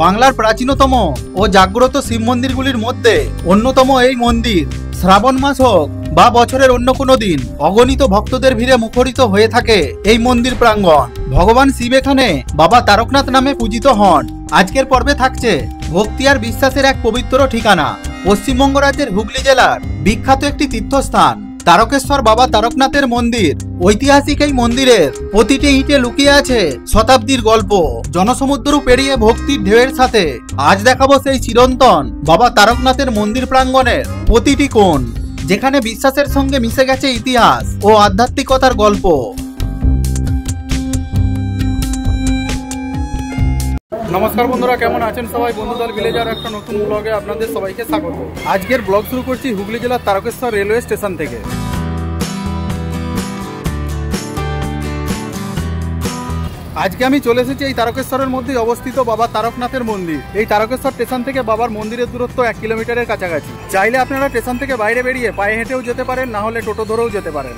বাংলার প্রাচীনতম ও জাগ্রত শিব মন্দিরগুলির মধ্যে অন্যতম এই মন্দির শ্রাবণ মাস হোক বা বছরের অন্য কোনো দিন অগণিত ভক্তদের ভিড়ে মুখরিত হয়ে থাকে এই মন্দির প্রাঙ্গণ। ভগবান শিব এখানে বাবা তারকনাথ নামে পূজিত হন। আজকের পর্বে থাকছে ভক্তি আর বিশ্বাসের এক পবিত্র ঠিকানা, পশ্চিমবঙ্গ রাজ্যের হুগলি জেলার বিখ্যাত একটি তীর্থস্থান তারকেশ্বর বাবা তারকনাথের মন্দির। ঐতিহাসিক এই মন্দিরের প্রতিটি ইটে লুকিয়ে আছে শতাব্দীর গল্প। জনসমুদ্র পেরিয়ে ভক্তির ঢেউয়ের সাথে আজ দেখাবো সেই চিরন্তন বাবা তারকনাথের মন্দির প্রাঙ্গণের প্রতিটি কোণ, যেখানে বিশ্বাসের সঙ্গে মিশে গেছে ইতিহাস ও আধ্যাত্মিকতার গল্প। নমস্কার বন্ধুরা, কেমন আছেন সবাই? বন্ধুদল ভিলেজার একটা নতুন ব্লগে আপনাদের সবাইকে স্বাগত। আজকের ব্লগ শুরু করছি হুগলি জেলার তারকেশ্বর রেলওয়ে স্টেশন থেকে। আজকে আমি চলে এসেছি এই তারকেশ্বরের মধ্যেই অবস্থিত বাবা তারকনাথের মন্দির। এই তারকেশ্বর স্টেশন থেকে বাবার মন্দিরের দূরত্ব 1 কিলোমিটারের কাছাকাছি। চাইলে আপনারা স্টেশন থেকে বাইরে বেরিয়ে পায়ে হেঁটেও যেতে পারেন, না হলে টোটো ধরেও যেতে পারেন।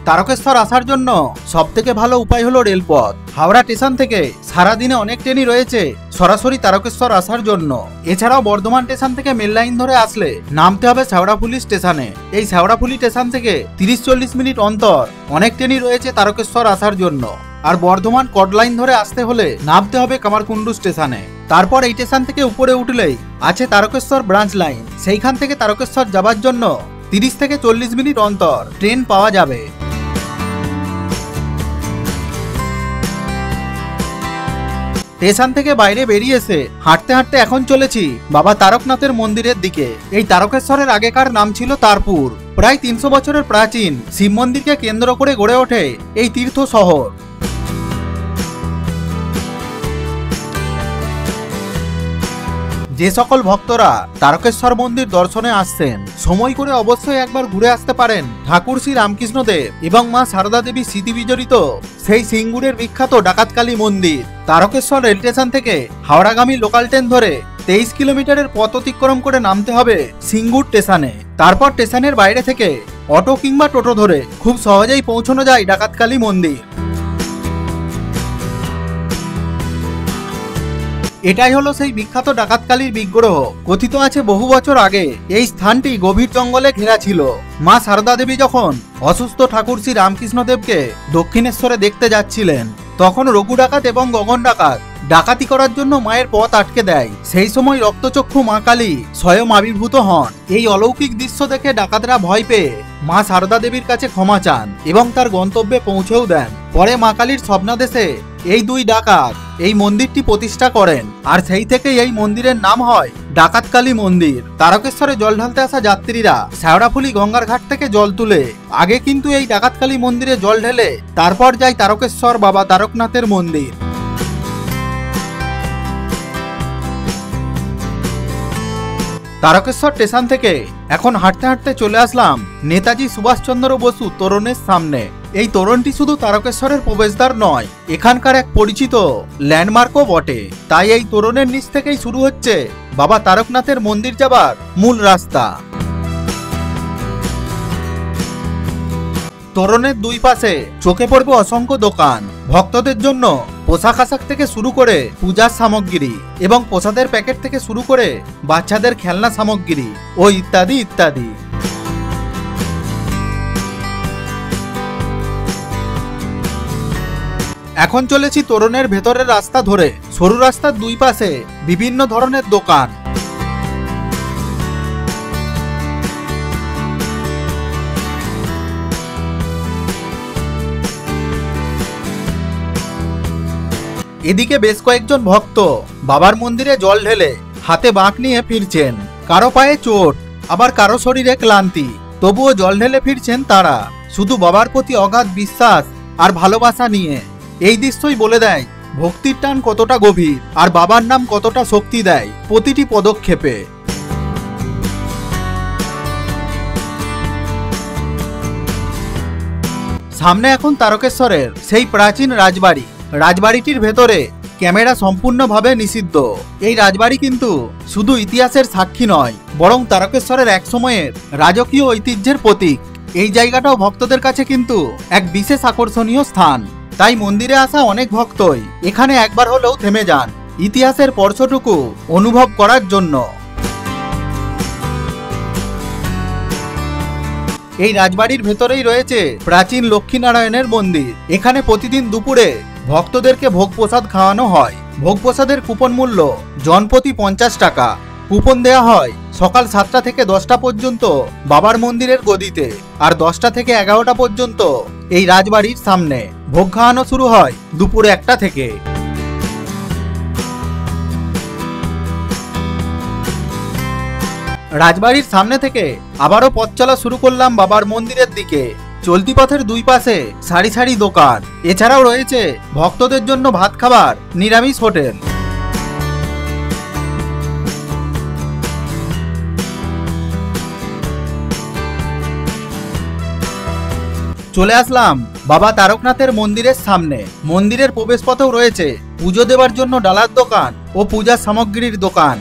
তারকেশ্বর আসার জন্য সবথেকে ভালো উপায় হলো রেলপথ। হাওড়া স্টেশন থেকে সারাদিনে অনেক ট্রেনই রয়েছে সরাসরি তারকেশ্বর আসার জন্য। এছাড়াও বর্ধমান স্টেশন থেকে মেল লাইন ধরে আসলে নামতে হবে শেওড়াফুলি স্টেশনে। এই শেওড়াফুলি স্টেশন থেকে 30-40 মিনিট অন্তর অনেক ট্রেনই রয়েছে তারকেশ্বর আসার জন্য। আর বর্ধমান কড লাইন ধরে আসতে হলে নামতে হবে কামারকুণ্ডু স্টেশনে। তারপর এই স্টেশন থেকে উপরে উঠলেই আছে তারকেশ্বর ব্রাঞ্চ লাইন। সেইখান থেকে তারকেশ্বর যাবার জন্য 30 থেকে 40 মিনিট অন্তর ট্রেন পাওয়া যাবে। স্টেশন থেকে বাইরে বেরিয়ে এসে হাঁটতে হাঁটতে এখন চলেছি বাবা তারকনাথের মন্দিরের দিকে। এই তারকেশ্বরের আগেকার নাম ছিল তারপুর। প্রায় 300 বছরের প্রাচীন শিব মন্দিরকে কেন্দ্র করে গড়ে ওঠে এই তীর্থ শহর। যে সকল ভক্তরা তারকেশ্বর মন্দির দর্শনে আসছেন, সময় করে অবশ্যই একবার ঘুরে আসতে পারেন ঠাকুর শ্রী রামকৃষ্ণ দেব এবং মা সারদা দেবীর স্মৃতি বিজড়িত সেই সিঙ্গুরের বিখ্যাত ডাকাতকালী মন্দির। তারকেশ্বর রেল স্টেশন থেকে হাওড়াগামী লোকাল ট্রেন ধরে 23 কিলোমিটারের পথ অতিক্রম করে নামতে হবে সিঙ্গুর স্টেশনে। তারপর স্টেশনের বাইরে থেকে অটো কিংবা টোটো ধরে খুব সহজেই পৌঁছানো যায় ডাকাতকালী মন্দির। এটাই হলো সেই বিখ্যাত ডাকাতকালীর বিগ্রহ। কথিত আছে বহু বছর আগে এই স্থানটি গভীর জঙ্গলে ঘেরা ছিল। মা সারদা দেবী যখন অসুস্থ ঠাকুর শ্রী রামকৃষ্ণ দেবকে দক্ষিণেশ্বরে দেখতে যাচ্ছিলেন, তখন রঘু ডাকাত এবং গগন ডাকাত ডাকাতি করার জন্য মায়ের পথ আটকে দেয়। সেই সময় রক্তচক্ষু মা কালী স্বয়ং আবির্ভূত হন। এই অলৌকিক দৃশ্য দেখে ডাকাতরা ভয় পেয়ে মা সারদা দেবীর কাছে ক্ষমা চান এবং তার গন্তব্যে পৌঁছেও দেন। পরে মা কালীর স্বপ্নাদেশে এই দুই ডাকাত এই মন্দিরটি প্রতিষ্ঠা করেন, আর সেই থেকে এই মন্দিরের নাম হয় ডাকাতকালী মন্দির। তারকেশ্বরে জল ঢালতে আসা যাত্রীরা শেওড়াফুলি গঙ্গার ঘাট থেকে জল তুলে আগে কিন্তু এই ডাকাতকালী মন্দিরে জল ঢেলে তারপর যায় তারকেশ্বর বাবা তারকনাথের মন্দির। তারকেশ্বর স্টেশন থেকে এখন হাঁটতে হাঁটতে চলে আসলাম নেতাজি সুভাষচন্দ্র বসু তোরণের সামনে। এই তোরণটি শুধু তারকেশ্বরের প্রবেশদ্বার নয়, এখানকার এক পরিচিত ল্যান্ডমার্কও বটে। তাই এই তোরণের নিচ থেকেই শুরু হচ্ছে বাবা তারকনাথের মন্দির যাবার মূল রাস্তা। তোরণের দুই পাশে চোখে পড়বে অসংখ্য দোকান। ভক্তদের জন্য পোশাক আশাক থেকে শুরু করে পূজার সামগ্রী এবং প্রসাদের প্যাকেট থেকে শুরু করে বাচ্চাদের খেলনা সামগ্রী ও ইত্যাদি ইত্যাদি। এখন চলেছি তোরণের ভেতরের রাস্তা ধরে। সরু রাস্তার দুই পাশে বিভিন্ন ধরনের দোকান। এদিকে বেশ কয়েকজন ভক্ত বাবার মন্দিরে জল ঢেলে হাতে বাঁক নিয়ে ফিরছেন। কারো পায়ে চোট, আবার কারো শরীরে ক্লান্তি, তবুও জল ঢেলে ফিরছেন তারা শুধু বাবার প্রতি অগাধ বিশ্বাস আর ভালোবাসা নিয়ে। এই দৃশ্যই বলে দেয় ভক্তির টান কতটা গভীর আর বাবার নাম কতটা শক্তি দেয় প্রতিটি পদক্ষেপে। সামনে এখন তারকেশ্বরের সেই প্রাচীন রাজবাড়ি। রাজবাড়িটির ভেতরে ক্যামেরা সম্পূর্ণভাবে নিষিদ্ধ। এই রাজবাড়ি কিন্তু শুধু ইতিহাসের সাক্ষী নয়, বরং তারকেশ্বরের এক সময়ের রাজকীয় ঐতিহ্যের প্রতীক। এই জায়গাটাও ভক্তদের কাছে কিন্তু এক বিশেষ আকর্ষণীয় স্থান। তাই মন্দিরে আসা অনেক ভক্তই এখানে একবার হলেও থেমে যান ইতিহাসের স্পর্শটুকু অনুভব করার জন্য। এই রাজবাড়ির ভেতরেই রয়েছে প্রাচীন লক্ষ্মীনারায়ণের মন্দির। এখানে প্রতিদিন দুপুরে ভক্তদেরকে ভোগ প্রসাদ খাওয়ানো হয়। ভোগ প্রসাদের কুপন মূল্য জনপ্রতি 50 টাকা। কুপন দেয়া হয় সকাল 7টা থেকে 10টা পর্যন্ত বাবার মন্দিরের গদিতে, আর 10টা থেকে 11টা পর্যন্ত এই রাজবাড়ির সামনে। ভোগ খাওয়ানো শুরু হয় দুপুর 1টা থেকে। রাজবাড়ির সামনে থেকে আবারও পথ চলা শুরু করলাম বাবার মন্দিরের দিকে। চলতি পথের দুই পাশে সারি সারি দোকান, এছাড়াও রয়েছে ভক্তদের জন্য ভাত খাবার নিরামিষ হোটেল। চলে আসলাম বাবা তারকনাথের মন্দিরের সামনে। মন্দিরের প্রবেশপথেও রয়েছে পুজো দেওয়ার জন্য ডালার দোকান ও পূজার সামগ্রীর দোকান।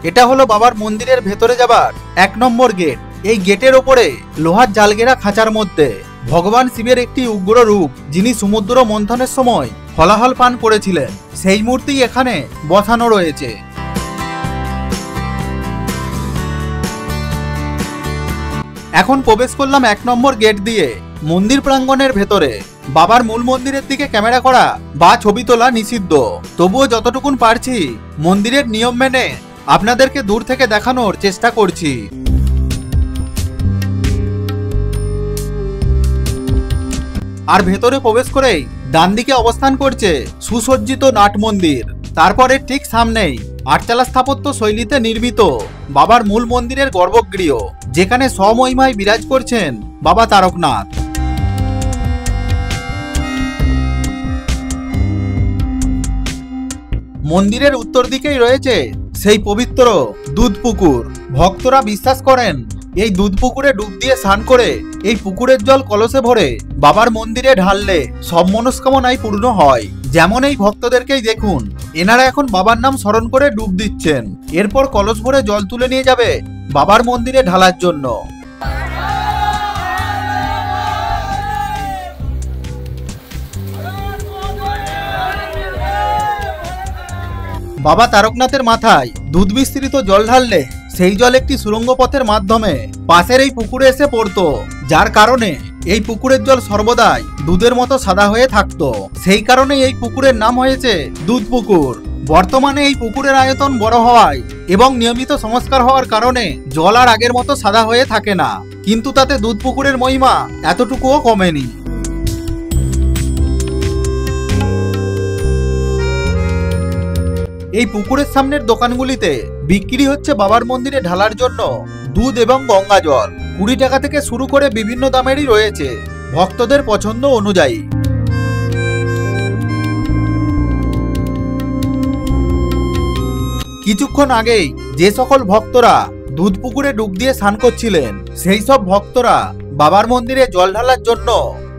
এটা হলো বাবার মন্দিরের ভেতরে যাবার 1 নম্বর গেট। এই গেটের ওপরে লোহার জালগেরা খাঁচার মধ্যে ভগবান শিবের একটি উগ্র রূপ, যিনি সমুদ্র মন্থনের সময় হলাহল পান করেছিলেন, সেই মূর্তি এখানে বসানো রয়েছে। এখন প্রবেশ করলাম 1 নম্বর গেট দিয়ে মন্দির প্রাঙ্গণের ভেতরে। বাবার মূল মন্দিরের দিকে ক্যামেরা করা বা ছবি তোলা নিষিদ্ধ, তবুও যতটুকুন পারছি মন্দিরের নিয়ম মেনে আপনাদেরকে দূর থেকে দেখানোর চেষ্টা করছি। আর ভেতরে প্রবেশ করেই ডান দিকে অবস্থান করছে সুসজ্জিত নাট মন্দির। তারপরে ঠিক সামনেই আটচালা স্থাপত্য শৈলীতে নির্মিত বাবার মূল মন্দিরের গর্ভগৃহ, যেখানে স্বমহিমায় বিরাজ করছেন বাবা তারকনাথ। মন্দিরের উত্তর দিকেই রয়েছে সেই পবিত্র দুধ পুকুর। ভক্তরা বিশ্বাস করেন এই দুধ পুকুরে ডুব দিয়ে স্নান করে এই পুকুরের জল কলসে ভরে বাবার মন্দিরে ঢাললে সব মনস্কামনাই পূর্ণ হয়। যেমন এই ভক্তদেরকেই দেখুন, এনারা এখন বাবার নাম স্মরণ করে ডুব দিচ্ছেন, এরপর কলস ভরে জল তুলে নিয়ে যাবে বাবার মন্দিরে ঢালার জন্য। বাবা তারকনাথের মাথায় দুধ মিশ্রিত জল ঢাললে সেই জল একটি সুড়ঙ্গ পথের মাধ্যমে পাশের এই পুকুরে এসে পড়তো, যার কারণে এই পুকুরের জল সর্বদাই দুধের মতো সাদা হয়ে থাকতো। সেই কারণে এই পুকুরের নাম হয়েছে দুধ পুকুর। বর্তমানে এই পুকুরের আয়তন বড় হওয়ায় এবং নিয়মিত সংস্কার হওয়ার কারণে জল আর আগের মতো সাদা হয়ে থাকে না, কিন্তু তাতে দুধ পুকুরের মহিমা এতটুকুও কমেনি। এই পুকুরের সামনের দোকানগুলিতে বিক্রি হচ্ছে বাবার মন্দিরে ঢালার জন্য দুধ এবং গঙ্গা জল। 20 টাকা থেকে শুরু করে বিভিন্ন দামেরই রয়েছে, ভক্তদের পছন্দ অনুযায়ী। কিছুক্ষণ আগেই যে সকল ভক্তরা দুধ পুকুরে ডুব দিয়ে স্নান করছিলেন, সেই সব ভক্তরা বাবার মন্দিরে জল ঢালার জন্য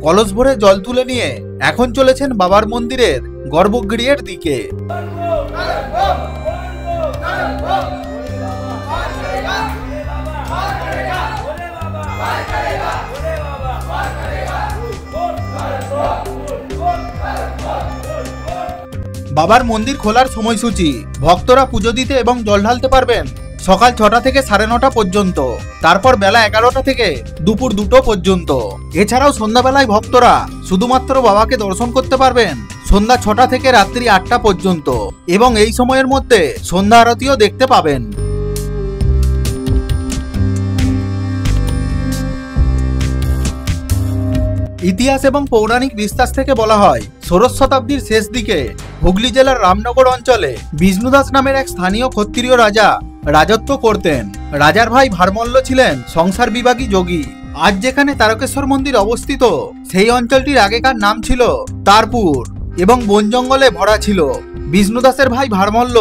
কলস ভরে জল তুলে নিয়ে এখন চলেছেন বাবার মন্দিরের গর্ভগৃহের দিকে। বাবার মন্দির খোলার সময়সূচি: ভক্তরা পুজো দিতে এবং জল ঢালতে পারবেন সকাল 6টা থেকে 9:30 পর্যন্ত, তারপর বেলা 11টা থেকে দুপুর 2টো পর্যন্ত। এছাড়াও সন্ধ্যাবেলায় ভক্তরা শুধুমাত্র বাবাকে দর্শন করতে পারবেন সন্ধ্যা 6টা থেকে রাত্রি 8টা পর্যন্ত, এবং এই সময়ের মধ্যে সন্ধ্যা আরতিও দেখতে পাবেন। ইতিহাস এবং পৌরাণিক বিশ্বাস থেকে বলা হয়, ষোড়শ শতাব্দীর শেষ দিকে হুগলি জেলার রামনগর অঞ্চলে বিষ্ণুদাস নামের এক স্থানীয় ক্ষত্রিয় রাজা রাজত্ব করতেন। রাজার ভাই ভারমল্ল ছিলেন সংসার বিভাগী যোগী। আজ যেখানে তারকেশ্বর মন্দির অবস্থিত, সেই অঞ্চলটির আগেকার নাম ছিল তারপুর এবং বন জঙ্গলে ভরা ছিল। বিষ্ণুদাসের ভাই ভারমল্ল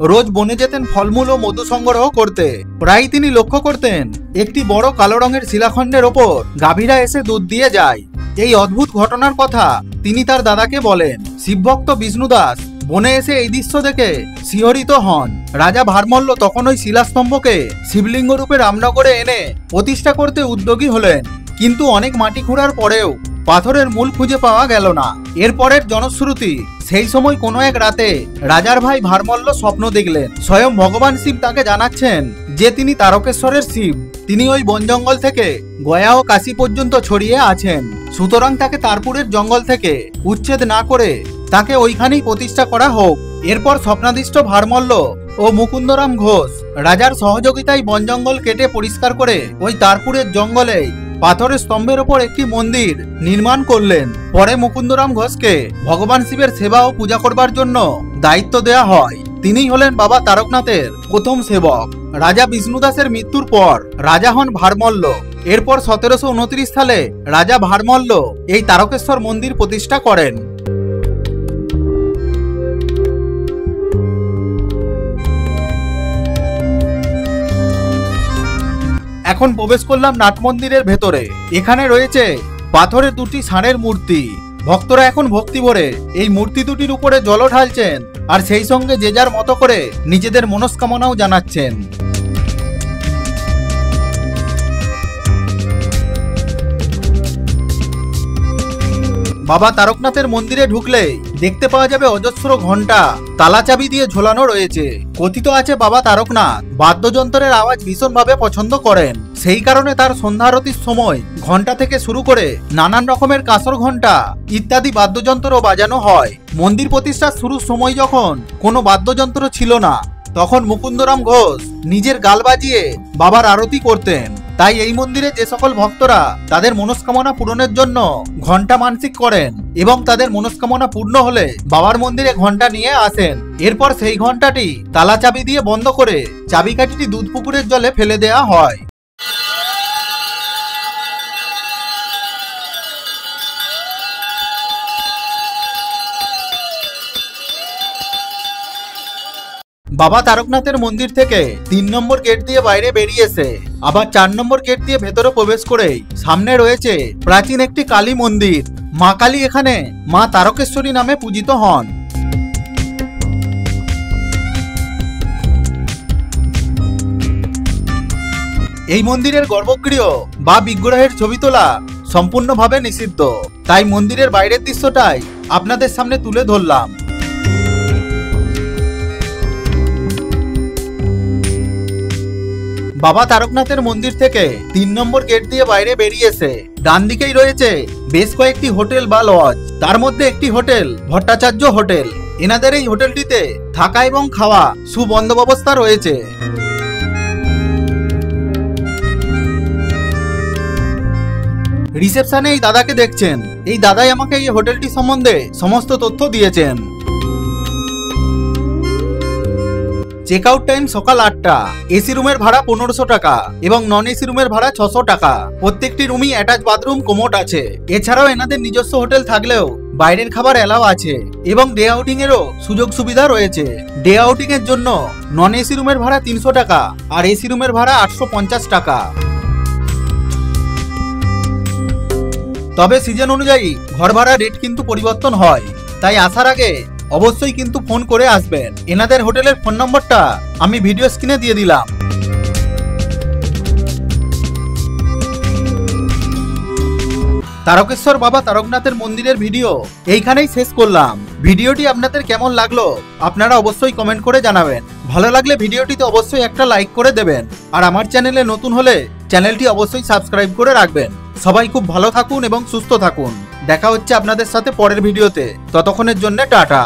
রোজ বনে যেতেন ফলমূল ও মধু সংগ্রহ করতে। প্রায় তিনি লক্ষ্য করতেন একটি বড় কালো রঙের শিলাখণ্ডের ওপর গাভীরা এসে দুধ দিয়ে যায়। এই অদ্ভুত ঘটনার কথা তিনি তার দাদাকে বলেন। শিবভক্ত বিষ্ণুদাস বনে এসে এই দৃশ্য দেখে শিহরিত হন। রাজা ভারমল্ল তখন ওই শিলাস্তম্ভকে শিবলিঙ্গ রূপে রামনগরে এনে প্রতিষ্ঠা করতে উদ্যোগী হলেন, কিন্তু অনেক মাটি খোঁড়ার পরেও পাথরের মূল খুঁজে পাওয়া গেল না। এরপরের জনশ্রুতি, সেই সময় কোনো এক রাতে রাজার ভাই ভারমল্ল স্বপ্ন দেখলেন স্বয়ং ভগবান শিব তাকে জানাচ্ছেন যে তিনি তারকেশ্বরের শিব, তিনি ওই বন জঙ্গল থেকে গয়া ও কাশী পর্যন্ত ছড়িয়ে আছেন। সুতরাং তাকে তারপুরের জঙ্গল থেকে উচ্ছেদ না করে তাকে ওইখানেই প্রতিষ্ঠা করা হোক। এরপর স্বপ্নাদিষ্ট ভারমল্ল ও মুকুন্দরাম ঘোষ রাজার সহযোগিতায় বন জঙ্গল কেটে পরিষ্কার করে ওই তারপুরের জঙ্গলে পাথরের স্তম্ভের ওপর একটি মন্দির নির্মাণ করলেন। পরে মুকুন্দরাম ঘোষকে ভগবান শিবের সেবা ও পূজা করবার জন্য দায়িত্ব দেয়া হয়। তিনিই হলেন বাবা তারকনাথের প্রথম সেবক। রাজা বিষ্ণুদাসের মৃত্যুর পর রাজা হন ভারমল্ল। এরপর 1729 সালে রাজা ভারমল্ল এই তারকেশ্বর মন্দির প্রতিষ্ঠা করেন। এখন প্রবেশ করলাম নাট মন্দিরের ভেতরে। এখানে রয়েছে পাথরের দুটি ষাঁড়ের মূর্তি। ভক্তরা এখন ভক্তি ভরে এই মূর্তি দুটির উপরে জল ঢালছেন আর সেই সঙ্গে যে যার মতো করে নিজেদের মনস্কামনাও জানাচ্ছেন। বাবা তারকনাথের মন্দিরে ঢুকলে দেখতে পাওয়া যাবে অজস্র ঘন্টা তালা চাবি দিয়ে ঝোলানো রয়েছে। কথিত আছে বাবা তারকনাথ বাদ্যযন্ত্রের আওয়াজ ভীষণভাবে পছন্দ করেন, সেই কারণে তার সন্ধ্যা আরতির সময় ঘন্টা থেকে শুরু করে নানান রকমের কাঁসর ঘন্টা ইত্যাদি বাদ্যযন্ত্রও বাজানো হয়। মন্দির প্রতিষ্ঠার শুরুর সময় যখন কোনো বাদ্যযন্ত্র ছিল না, তখন মুকুন্দরাম ঘোষ নিজের গাল বাজিয়ে বাবার আরতি করতেন। তাই এই মন্দিরে যে সকল ভক্তরা তাদের মনস্কামনা পূরণের জন্য ঘন্টা মানসিক করেন এবং তাদের মনস্কামনা পূর্ণ হলে বাবার মন্দিরে ঘন্টা নিয়ে আসেন। এরপর সেই ঘন্টাটি তালা চাবি দিয়ে বন্ধ করে চাবিকাঠিটি দুধ পুকুরের জলে ফেলে দেয়া হয়। বাবা তারকনাথের মন্দির থেকে 3 নম্বর গেট দিয়ে বাইরে বেরিয়েছে আবার 4 নম্বর গেট দিয়ে ভেতরে প্রবেশ করে সামনে রয়েছে প্রাচীন একটি কালী মন্দির। মা কালী এখানে মা তারকেশ্বরী নামে পূজিত হন। এই মন্দিরের গর্ভগৃহ বা বিগ্রহের ছবি তোলা সম্পূর্ণভাবে নিষিদ্ধ, তাই মন্দিরের বাইরের দৃশ্যটাই আপনাদের সামনে তুলে ধরলাম। বাবা তারকনাথের মন্দির থেকে 3 নম্বর গেট দিয়ে বাইরে বেরিয়েছে ডান দিকেই রয়েছে বেশ কয়েকটি হোটেল বা লজ। তার মধ্যে একটি হোটেল ভট্টাচার্য হোটেল। এনাদের এই হোটেলটিতে থাকা এবং খাওয়া সুবন্দোবস্তা রয়েছে। রিসেপশনে এই দাদাকে দেখছেন, এই দাদাই আমাকে এই হোটেলটি সম্বন্ধে সমস্ত তথ্য দিয়েছেন। চেক আউট টাইম সকাল 8টা। এসি রুমের ভাড়া 1500 টাকা এবং নন এসি রুমের ভাড়া 600 টাকা। প্রত্যেকটি রুমই অ্যাটাচ বাথরুম কোমোড আছে। এছাড়াও এনাদের নিজস্ব হোটেল থাকলেও বাইরের খাবার এলাও আছে এবং ডে আউটিং এরও সুযোগ সুবিধা রয়েছে। ডে আউটিং এর জন্য নন এসি রুমের ভাড়া 300 টাকা আর এসি রুমের ভাড়া 850 টাকা। তবে সিজন অনুযায়ী ঘর ভাড়া রেট কিন্তু পরিবর্তন হয়, তাই আসার আগে অবশ্যই কিন্তু ফোন করে আসবেন। এনাদের হোটেলের ফোন নম্বরটা আমি ভিডিও স্ক্রিনে দিয়ে দিলাম। তারকেশ্বর বাবা তারকনাথের মন্দিরের ভিডিও এইখানেই শেষ করলাম। ভিডিওটি আপনাদের কেমন লাগলো আপনারা অবশ্যই কমেন্ট করে জানাবেন। ভালো লাগলে ভিডিওটিতে অবশ্যই একটা লাইক করে দেবেন আর আমার চ্যানেলে নতুন হলে চ্যানেলটি অবশ্যই সাবস্ক্রাইব করে রাখবেন। সবাই খুব ভালো থাকুন এবং সুস্থ থাকুন। দেখা হচ্ছে আপনাদের সাথে পরের ভিডিওতে। ততক্ষণের জন্য টাটা।